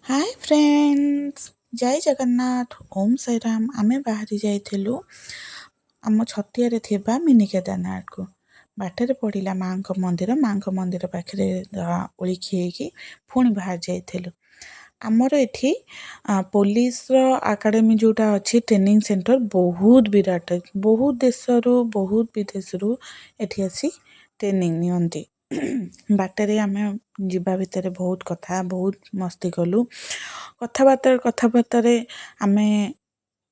Hi friends, जय जगन्नाथ। ओम साईराम। आमे बाहरी जाइथिलु आम छतियारे थिबा मिनी केदारनाथ को। बाटरे पड़िला माँ मंदिर पाखरे ओळिखि ହେଇକି पुणी बाहर जाइथिलु। आमर एठी पुलिस एकाडेमी जोटा अच्छी ट्रेनिंग सेंटर बहुत विराट, बहुत देशरू बहुत विदेशरू एठी आसी ट्रेनिंग नियंती। बाटरे आमे जिबा भितर बहुत कथा बहुत मस्ती कलु। कथबार्ता आमे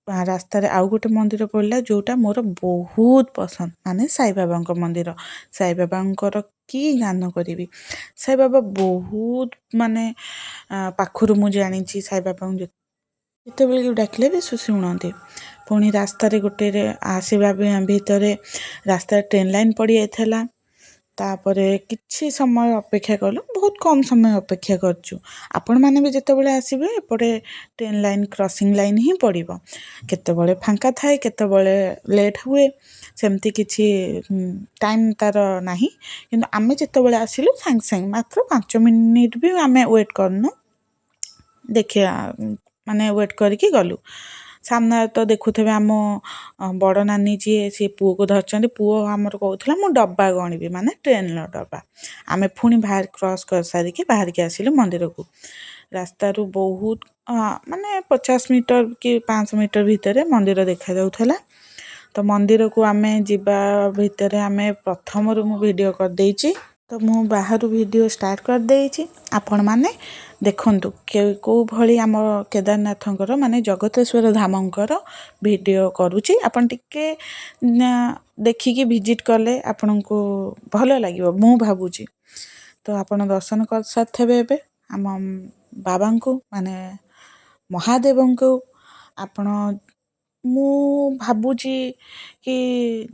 रास्तार आउ गोटे मंदिर पड़ला जोटा मोर बहुत पसंद, माने साई बाबा मंदिर। साई बाबा की गान करी, साई बाबा बहुत माने पाखरु मु जानी साई बाबा जिते डाकिले भी शुणती। पुणी रास्तार गोटे आसवा भितर रास्ता ट्रेन लाइन पड़ जाता। तापरे किछि समय अपेक्षा कलु, बहुत कम समय अपेक्षा करछु। आपण माने भी जेतेबेले आसीबे एपटे ट्रेन लाइन क्रॉसिंग लाइन ही पड़िबो। केतेबेले फांका थाए, केतेबेले लेट हुए, सेमती किछि टाइम तार नाही। किंतु आमे जेतेबेले आसिलु सांग सांग मात्र 5 मिनिट भी आमे वेट करनु। देखिया माने वेट करके गलु। सामने तो देखुथे आम बड़ नानी जी सी पुओ को धरचंदी। पुओ आमर कहूला मु डब्बा गणिबी, माने ट्रेन डब्बा। आमे पुणी बाहर क्रॉस कर सारिके बाहर के आसिलु मंदिर को। रास्ता रु बहुत माने 50 मीटर कि 500 मीटर भितर मंदिर देखा जाउथला। तो मंदिर को आमे जिबा भितर आमे प्रथम रु मु वीडियो कर देइची। तो मु बाहर वीडियो स्टार्ट कर देइची। आपण माने देखंतु को भली आम केदारनाथंकर माने जगतेश्वर धामंकर वीडियो करूची। आपण टिके देखिकी विजिट कले आपण को भलो लागिवो मु भाबुची। तो आपण दर्शन कर साथेबे एबे आम बाबा को माने महादेव को। आपण मु भाबुची कि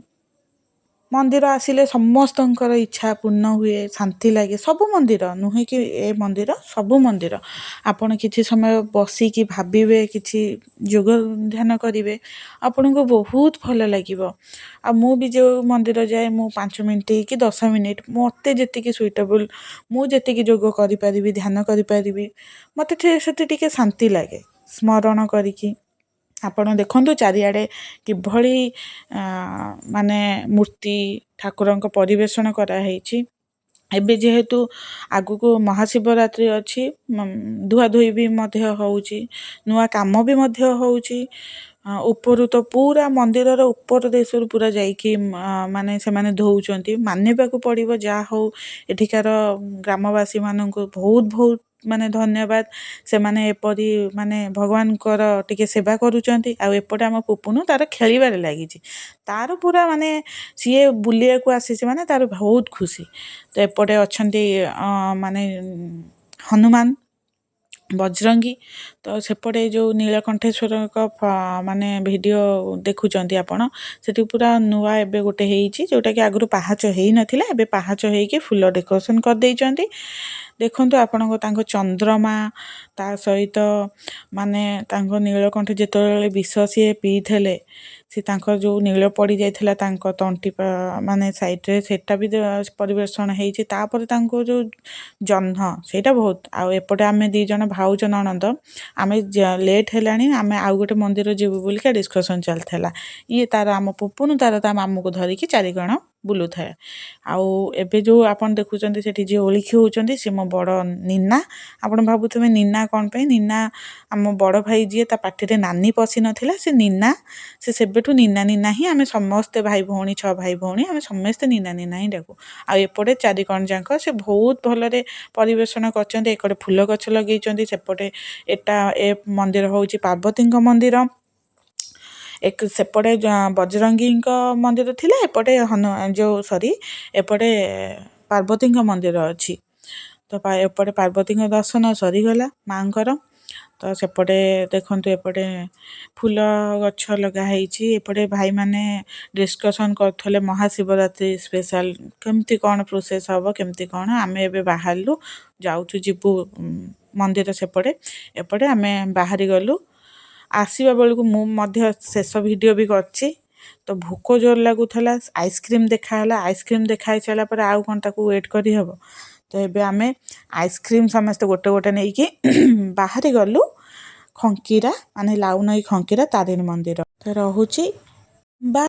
मंदिर आसिले समस्तंकर इच्छा पूर्ण हुए, शांति लगे। सबु मंदिर नुहे कि ए मंदिर, सबु मंदिर आपण किछि समय बसी कि भाबिबे, किछि योग ध्यान करिवे, आपण को बहुत भल लागिवो। आ मु भी जो मंदिर जाए मु 5 मिनिट कि 10 मिनिट मते जेतिकी सुइटेबल, मु जेतिकी योग करि परिबी, ध्यान करि परिबी, मते सेति टिके शांति लागे स्मरण करिकी। आपण देखंतु चारिआडे किभली माने मूर्ति ठाकुरंक परिवेषण करा ହେଇଛି। ଏବେ जेहेतु आगु को महाशिवरात्रि अछि, धुआ धुई भी मध्य होउची, नुआ काम भी मध्य होउची। ऊपर तो पूरा मंदिर रो ऊपर देशर पूरा जाइकी माने से माने धोउचंती। मानिबा को पड़िबो जा हो एठिकार ग्रामवासी माननको बहुत बहुत माने धन्यवाद। से माने एपरी माने भगवान कर टिके सेवा करूचंती। आ एपटे आम पुपुनु तार खेलिबारे लागिची। तार पूरा माने सीए बुलिया को आसीची, माने तार बहुत खुशी। तो एपटे अछंती माने हनुमान, बजरंगी। तो सेपटे जो नीलकंठेश्वर का माने वीडियो देखुचंती आपण, सेठी पूरा नुआ एबे गोटे हेइची जोटा कि आगु पहाच हेइ नथिला, एबे पहाच हेइकी फुल डेकोरेशन कर देइचंती। देखंतु आपनको तांको चंद्रमा ता सहित माने तांको नीलकंठ जेतले विष सी पीथले, सी तांको जो नील पड़ी जाइथिला तांको तंटी माने साइड रे, सेटा भी परिवेषण हेइची। तापर तांको जो जन्ह सेटा बहुत। आ एपटे आमे दी जण भाउज ननंद आमे लेट हेलानी, आमे आउ गोटे मंदिर जीवु बोलिका डिस्कशन चलथला। ये तार आम पुपुनु तार ता मामू को धरिकी चारिगण बुलु थाए। आउ एबे जो आपण देखुचंती सेठी जे ओळिखि होउचंती से मो बड़ नीना। आपण भाबुथबे नीना कोन पे? नीना आम बड़ भाई जी ता पाठी रे नानी पसी नथिला, से नीना, से सेबेठु नीना नीना ही आमे समस्त भाई भौणी 6 भाई भौणी आमे समस्त नीना नीना ही डाकू। आ एपटे चारिगण जांक से बहुत भलरे परिवेषण करचंती। एकड़े फूल गछ लगेइचंती, सेपटे एटा ए मंदिर होउची पार्वतीଙ୍କ मंदिर। एक सेपटे बजरंगीଙ୍କ मंदिर थिला, एपटे जो सॉरी एपटे पार्वतीଙ୍କ मंदिर अछि। तो एपटे पार्वतीଙ୍କ दर्शन सरी गला मांकर। तो सेपटे देखंतु एपटे फूल गछ लगा ହେଇଛି। एपटे भाई माने डिस्कशन करथले महाशिवरात्रि स्पेशल केमती कोन प्रोसेस हबो, केमती कोन। आमे एबे बाहरलु जाउछु जिबु मंदिर सेपटे। एपटे आमे बाहरी गलु। आसीबा बेलकु मु मध्य शेष वीडियो भी करछि। तो भूख जोर लागुथला, आइसक्रीम देखाला। आइसक्रीम देखाई सारा पर आउ कोन ताकू वेट करी हबो। ତ ଏବେ ଆମେ ଆଇସ୍କ୍ରିମ୍ ସମସ୍ତେ ଗୋଟେ ଗୋଟେ ନେଇକି ବାହାରି ଗଲୁ ଖଙ୍କିରା ମାନେ ଲାଉ ନଈ ଖଙ୍କିରା ତାରିଣୀ ମନ୍ଦିର। ତ ରହୁଛି ବା